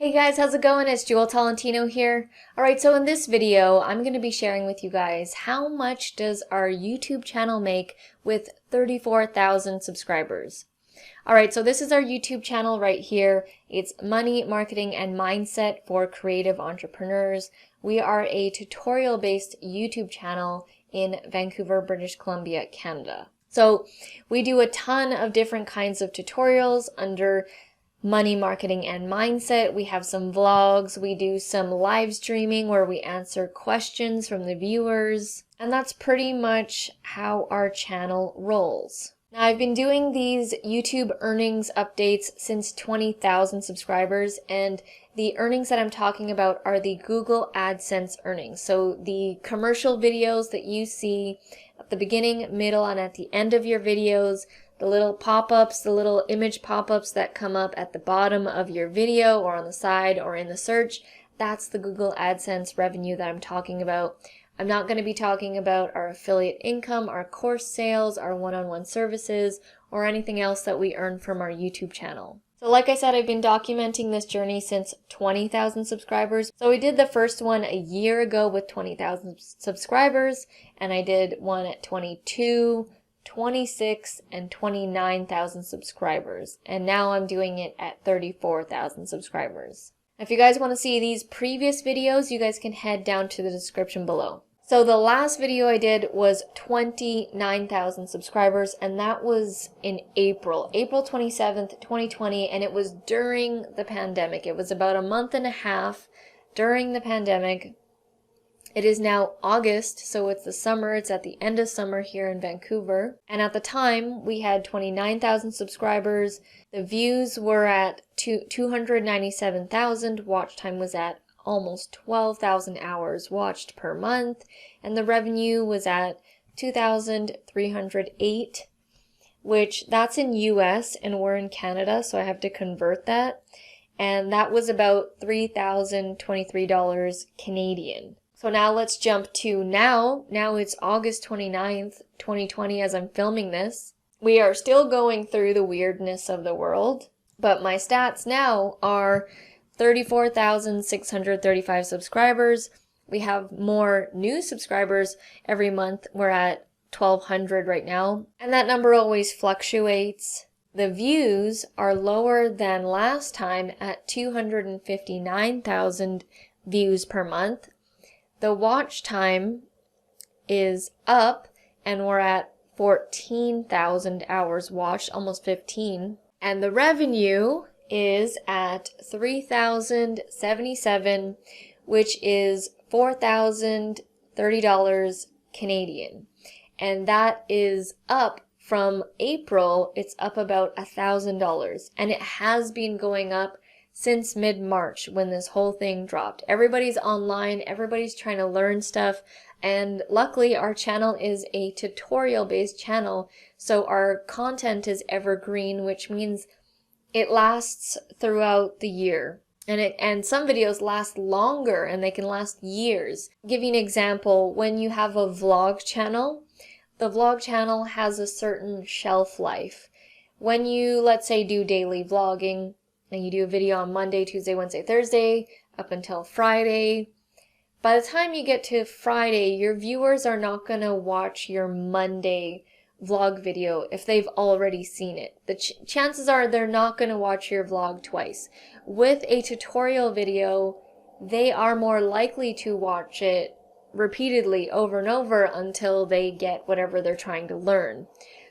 Hey guys, how's it going? It's Jewel Tolentino here. Alright, so in this video, I'm going to be sharing with you guys how much does our YouTube channel make with 34,000 subscribers. Alright, so this is our YouTube channel right here. It's Money, Marketing, and Mindset for Creative Entrepreneurs. We are a tutorial-based YouTube channel in Vancouver, British Columbia, Canada. So we do a ton of different kinds of tutorials under Money, Marketing, and Mindset. We have some vlogs, we do some live streaming where we answer questions from the viewers, and that's pretty much how our channel rolls. Now, I've been doing these YouTube earnings updates since 20,000 subscribers, and the earnings that I'm talking about are the Google AdSense earnings. So the commercial videos that you see at the beginning, middle, and at the end of your videos, the little pop-ups, the little image pop-ups that come up at the bottom of your video or on the side or in the search, that's the Google AdSense revenue that I'm talking about. I'm not going to be talking about our affiliate income, our course sales, our one-on-one services, or anything else that we earn from our YouTube channel. So like I said, I've been documenting this journey since 20,000 subscribers. So we did the first one a year ago with 20,000 subscribers, and I did one at 22, 26, and 29,000 subscribers, and now I'm doing it at 34,000 subscribers. If you guys want to see these previous videos, you guys can head down to the description below. So the last video I did was 29,000 subscribers, and that was in April 27th, 2020, and it was during the pandemic. It was about a month and a half during the pandemic. It is now August, so it's the summer. It's at the end of summer here in Vancouver. And at the time, we had 29,000 subscribers. The views were at 297,000. Watch time was at almost 12,000 hours watched per month. And the revenue was at 2,308, which that's in US and we're in Canada, so I have to convert that. And that was about $3,023 Canadian. So now let's jump to now. Now it's August 29th, 2020 as I'm filming this. We are still going through the weirdness of the world, but my stats now are 34,635 subscribers. We have more new subscribers every month. We're at 1,200 right now, and that number always fluctuates. The views are lower than last time at 259,000 views per month. The watch time is up, and we're at 14,000 hours watched, almost 15. And the revenue is at $3,077, which is $4,030 Canadian. And that is up from April. It's up about $1,000, and it has been going up since mid-March when this whole thing dropped. Everybody's online, everybody's trying to learn stuff, and luckily our channel is a tutorial-based channel, so our content is evergreen, which means it lasts throughout the year. And some videos last longer, and they can last years. I'll give you an example. When you have a vlog channel, the vlog channel has a certain shelf life. When you, let's say, do daily vlogging, and you do a video on Monday, Tuesday, Wednesday, Thursday, up until Friday. By the time you get to Friday, your viewers are not going to watch your Monday vlog video if they've already seen it. The chances are they're not going to watch your vlog twice. With a tutorial video, they are more likely to watch it repeatedly over and over until they get whatever they're trying to learn.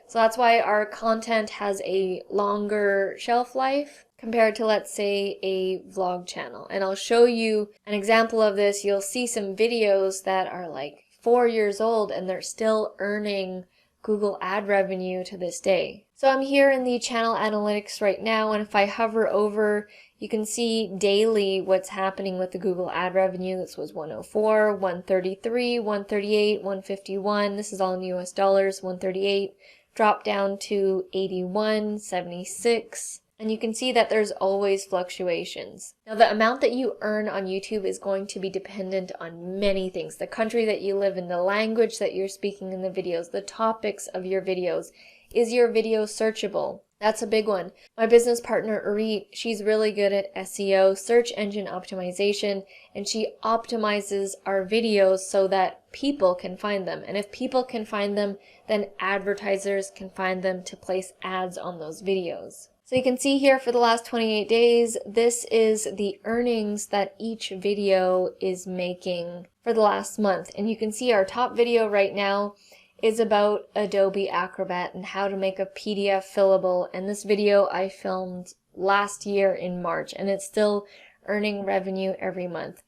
So that's why our content has a longer shelf life compared to, let's say, a vlog channel. And I'll show you an example of this. You'll see some videos that are like 4 years old and they're still earning Google ad revenue to this day. So I'm here in the channel analytics right now, and if I hover over, you can see daily what's happening with the Google ad revenue. This was 104, 133, 138, 151. This is all in US dollars, 138. Dropped down to 81, 76. And you can see that there's always fluctuations. Now, the amount that you earn on YouTube is going to be dependent on many things. The country that you live in, the language that you're speaking in the videos, the topics of your videos. Is your video searchable? That's a big one. My business partner, Urit, she's really good at SEO, search engine optimization, and she optimizes our videos so that people can find them. And if people can find them, then advertisers can find them to place ads on those videos. So you can see here for the last 28 days, this is the earnings that each video is making for the last month. And you can see our top video right now is about Adobe Acrobat and how to make a PDF fillable. And this video I filmed last year in March, and it's still earning revenue every month.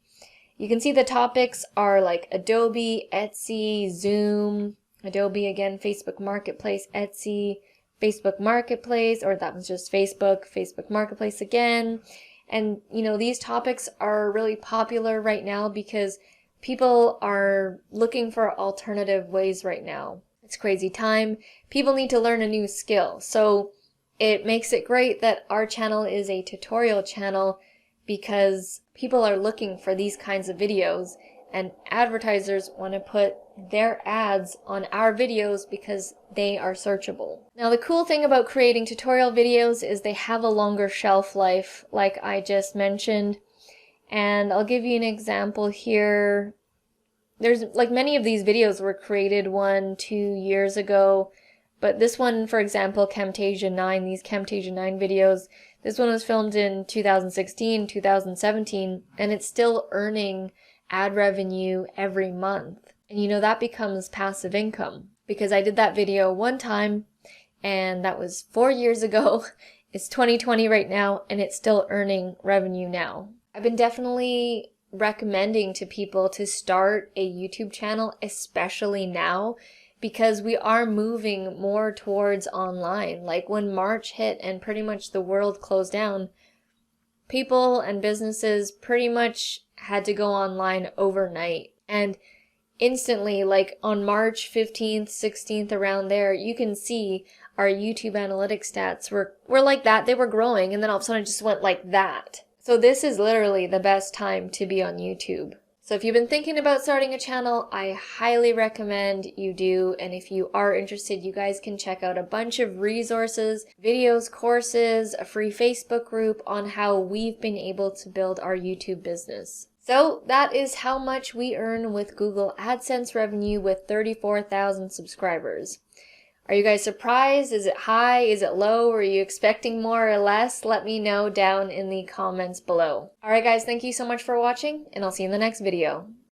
You can see the topics are like Adobe, Etsy, Zoom, Adobe again, Facebook Marketplace, Etsy, Facebook Marketplace, or that was just Facebook, Facebook Marketplace again. And you know, these topics are really popular right now because people are looking for alternative ways right now. It's crazy time. People need to learn a new skill. So it makes it great that our channel is a tutorial channel because people are looking for these kinds of videos, and advertisers want to put their ads on our videos because they are searchable. Now the cool thing about creating tutorial videos is they have a longer shelf life, like I just mentioned. And I'll give you an example here. There's like many of these videos were created 1-2 years ago, but this one, for example, Camtasia 9, these Camtasia 9 videos, this one was filmed in 2016, 2017, and it's still earning ad revenue every month. And you know, that becomes passive income because I did that video one time and that was 4 years ago. It's 2020 right now and it's still earning revenue now. I've been definitely recommending to people to start a YouTube channel, especially now, because we are moving more towards online. Like when March hit and pretty much the world closed down, people and businesses pretty much had to go online overnight. And instantly, like on March 15th, 16th, around there, you can see our YouTube analytics stats were like that. They were growing, and then all of a sudden it just went like that. So this is literally the best time to be on YouTube. So if you've been thinking about starting a channel, I highly recommend you do. And if you are interested, you guys can check out a bunch of resources, videos, courses, a free Facebook group on how we've been able to build our YouTube business. So that is how much we earn with Google AdSense revenue with 34,000 subscribers. Are you guys surprised? Is it high? Is it low? Are you expecting more or less? Let me know down in the comments below. Alright guys, thank you so much for watching, and I'll see you in the next video.